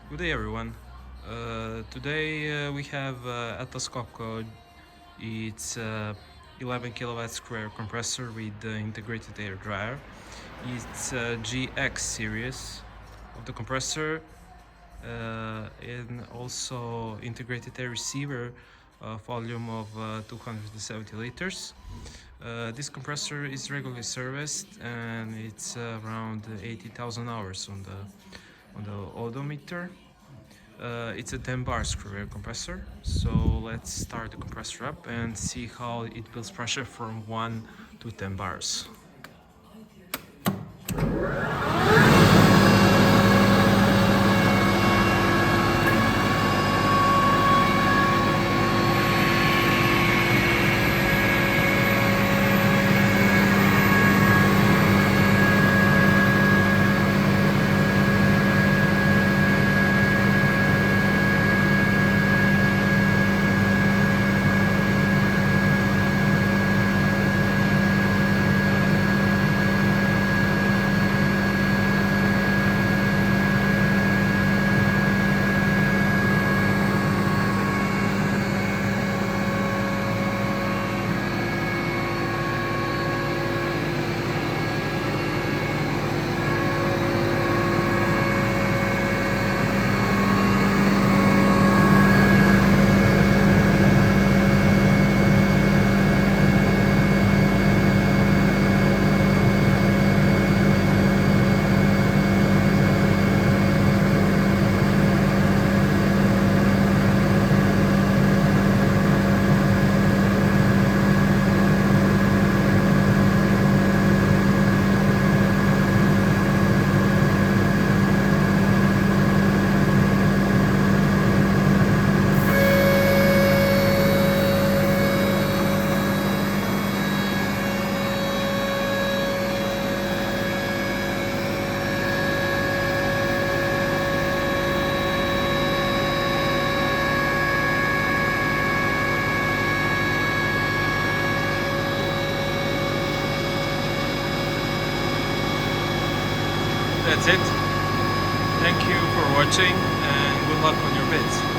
Good day, everyone. Today we have Atlas COPCO. It's 11 kilowatt square compressor with integrated air dryer. It's GX series of the compressor and also integrated air receiver, volume of 270 liters. This compressor is regularly serviced and it's around 80,000 hours on the odometer. It's a 10 bar screw air compressor, so let's start the compressor up and see how it builds pressure from 1 to 10 bars. That's it. Thank you for watching and good luck on your bids.